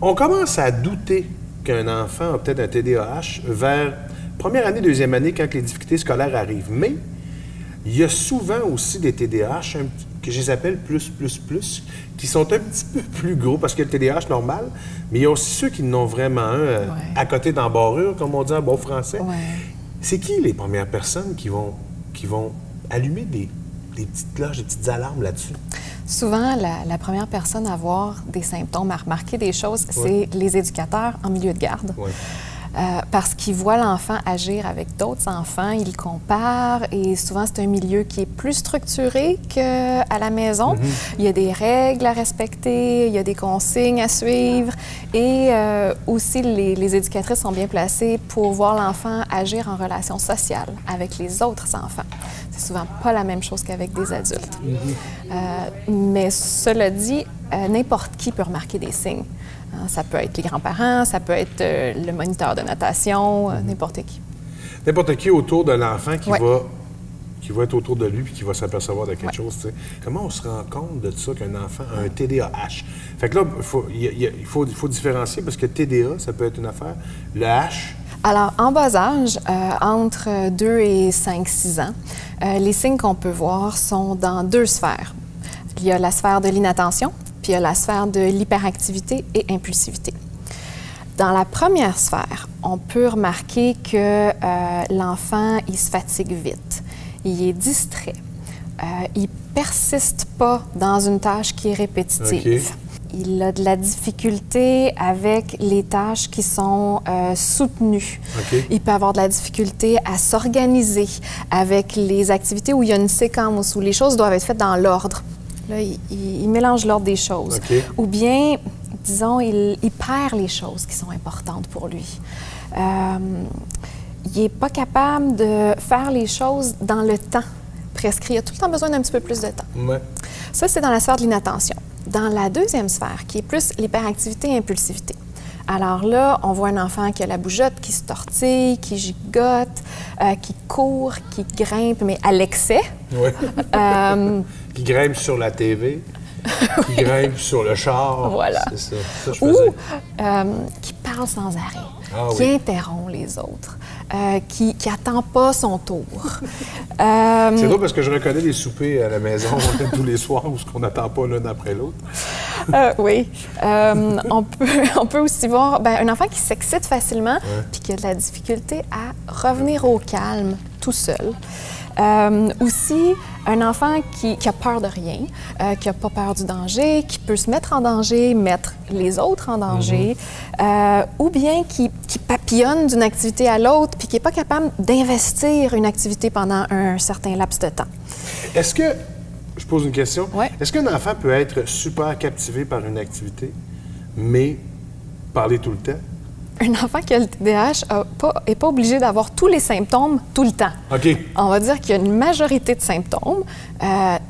On commence à douter qu'un enfant a peut-être un TDAH vers première année, deuxième année, quand les difficultés scolaires arrivent. Mais il y a souvent aussi des TDAH que je les appelle plus, qui sont un petit peu plus gros parce qu'il y a le TDAH normal, mais il y a aussi ceux qui n'ont vraiment un à côté d'embarrure, comme on dit en bon français. Ouais. C'est qui les premières personnes qui vont allumer des petites cloches, des petites alarmes là-dessus? Souvent, la première personne à avoir des symptômes, à remarquer des choses, c'est les éducateurs en milieu de garde. Ouais. Parce qu'ils voient l'enfant agir avec d'autres enfants, ils comparent et souvent c'est un milieu qui est plus structuré qu'à la maison. Il y a des règles à respecter, il y a des consignes à suivre et aussi les éducatrices sont bien placées pour voir l'enfant agir en relation sociale avec les autres enfants. C'est souvent pas la même chose qu'avec des adultes. Mais cela dit, n'importe qui peut remarquer des signes. Ça peut être les grands-parents, ça peut être le moniteur de natation, n'importe qui. N'importe qui autour de l'enfant qui va être autour de lui et qui va s'apercevoir de quelque chose. T'sais. Comment on se rend compte de ça qu'un enfant a un TDAH? Fait que là, il faut différencier parce que TDA, ça peut être une affaire. Le H... Alors, en bas âge, entre 2 et 5-6 ans, les signes qu'on peut voir sont dans 2 sphères. Il y a la sphère de l'inattention, puis il y a la sphère de l'hyperactivité et impulsivité. Dans la première sphère, on peut remarquer que l'enfant, il se fatigue vite, il est distrait, il persiste pas dans une tâche qui est répétitive. Okay. Il a de la difficulté avec les tâches qui sont soutenues. Okay. Il peut avoir de la difficulté à s'organiser avec les activités où il y a une séquence, où les choses doivent être faites dans l'ordre. Là, il mélange l'ordre des choses. Okay. Ou bien, disons, il perd les choses qui sont importantes pour lui. Il n'est pas capable de faire les choses dans le temps prescrit. Il a tout le temps besoin d'un petit peu plus de temps. Ouais. Ça, c'est dans la sphère de l'inattention. Dans la deuxième sphère, qui est plus l'hyperactivité et impulsivité. Alors là, on voit un enfant qui a la bougeotte, qui se tortille, qui gigote, qui court, qui grimpe, mais à l'excès. Oui. Qui grimpe sur la TV, qui grimpe sur le char. Voilà. C'est ça. Ça, je faisais. Ou qui parle sans arrêt, qui oui. interrompt les autres, qui n'attend pas son tour. C'est drôle parce que je reconnais les soupers à la maison tous les soirs où on n'attend pas l'un après l'autre. Oui. On peut aussi voir un enfant qui s'excite facilement puis qui a de la difficulté à revenir au calme tout seul. Aussi, un enfant qui a peur de rien, qui n'a pas peur du danger, qui peut se mettre en danger, mettre les autres en danger, ou bien qui papillonne d'une activité à l'autre puis qui n'est pas capable d'investir une activité pendant un certain laps de temps. Est-ce que, je pose une question, Ouais. est-ce qu'un enfant peut être super captivé par une activité, mais parler tout le temps? Un enfant qui a le TDAH n'est pas obligé d'avoir tous les symptômes tout le temps. OK. On va dire qu'il y a une majorité de symptômes,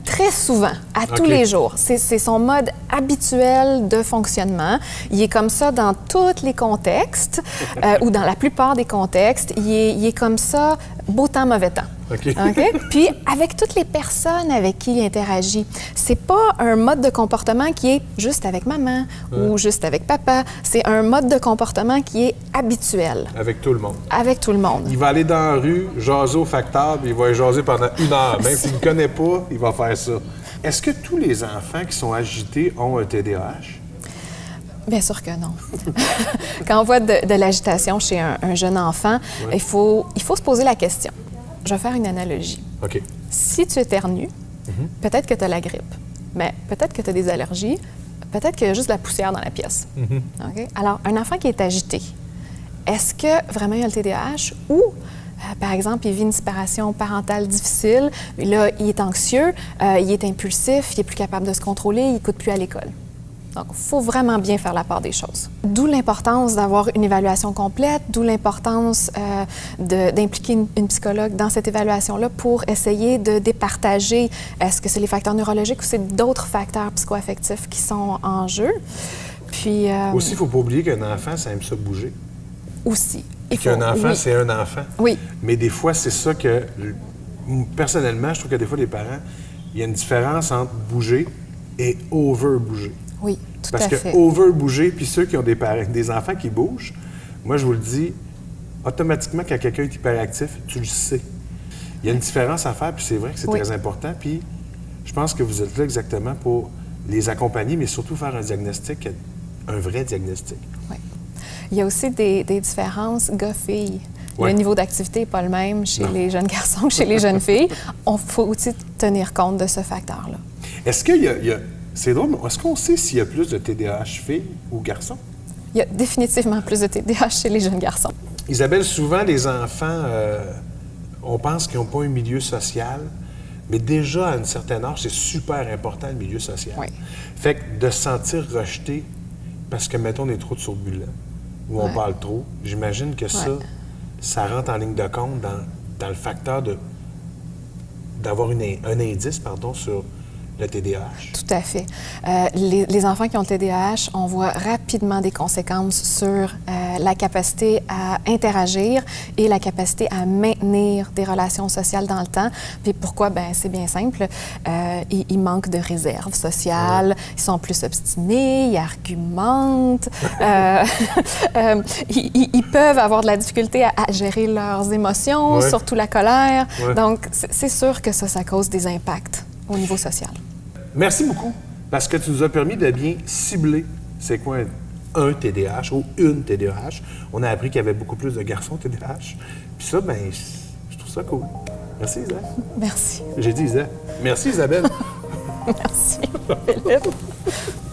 très souvent, à tous les jours. C'est son mode habituel de fonctionnement. Il est comme ça dans tous les contextes, ou dans la plupart des contextes. Il est comme ça, beau temps, mauvais temps. OK. OK? Puis, avec toutes les personnes avec qui il interagit, c'est pas un mode de comportement qui est juste avec maman ou juste avec papa. C'est un mode de comportement qui est habituel. Avec tout le monde. Avec tout le monde. Il va aller dans la rue, jaser au facteur, puis il va y jaser pendant 1 heure. Même s'il ne connaît pas, il va faire ça. Est-ce que tous les enfants qui sont agités ont un TDAH? Bien sûr que non. Quand on voit de l'agitation chez un jeune enfant, il faut se poser la question. Je vais faire une analogie. OK. Si tu éternues, peut-être que tu as la grippe, mais peut-être que tu as des allergies, peut-être qu'il y a juste de la poussière dans la pièce. OK? Alors, un enfant qui est agité, est-ce que vraiment il a le TDAH ou, par exemple, il vit une séparation parentale difficile, là, il est anxieux, il est impulsif, il n'est plus capable de se contrôler, il n'écoute plus à l'école? Donc, il faut vraiment bien faire la part des choses. D'où l'importance d'avoir une évaluation complète, d'où l'importance d'impliquer une psychologue dans cette évaluation-là pour essayer de départager est-ce que c'est les facteurs neurologiques ou c'est d'autres facteurs psychoaffectifs qui sont en jeu. Puis, Aussi, il ne faut pas oublier qu'un enfant, ça aime ça bouger. Aussi. Et qu'un enfant, c'est un enfant. Oui. Mais des fois, c'est ça que, personnellement, je trouve que des fois, les parents, il y a une différence entre bouger et over-bouger. Oui, tout Parce à que fait. over-bouger, puis ceux qui ont des enfants qui bougent, moi, je vous le dis, automatiquement, quand quelqu'un est hyperactif, tu le sais. Il y a une différence à faire, puis c'est vrai que c'est Oui. très important. Puis je pense que vous êtes là exactement pour les accompagner, mais surtout faire un diagnostic, un vrai diagnostic. Oui. Il y a aussi des différences gars-filles. Ouais. Le niveau d'activité n'est pas le même chez Non. les jeunes garçons que chez les jeunes filles. Il faut aussi tenir compte de ce facteur-là. Est-ce qu'il y a, c'est drôle, mais est-ce qu'on sait s'il y a plus de TDAH filles ou garçons? Il y a définitivement plus de TDAH chez les jeunes garçons. Isabelle, souvent les enfants, on pense qu'ils n'ont pas un milieu social, mais déjà à un certain âge, c'est super important le milieu social. Oui. Fait que de se sentir rejeté parce que, mettons, on est trop turbulent ou on Ouais. parle trop, j'imagine que ça rentre en ligne de compte dans le facteur d'avoir un indice sur le TDAH. Tout à fait. Les enfants qui ont le TDAH, on voit rapidement des conséquences sur la capacité à interagir et la capacité à maintenir des relations sociales dans le temps. Puis pourquoi? Bien, c'est bien simple. Ils manquent de réserve sociale, ils sont plus obstinés, ils argumentent, ils peuvent avoir de la difficulté à gérer leurs émotions, Ouais. surtout la colère. Ouais. Donc, c'est sûr que ça cause des impacts au niveau social. Merci beaucoup, parce que tu nous as permis de bien cibler c'est quoi un TDAH ou une TDAH. On a appris qu'il y avait beaucoup plus de garçons TDAH. Puis ça, ben, je trouve ça cool. Merci, Isabelle. Merci. J'ai dit Isabelle. Merci, Isabelle. Merci, Philippe.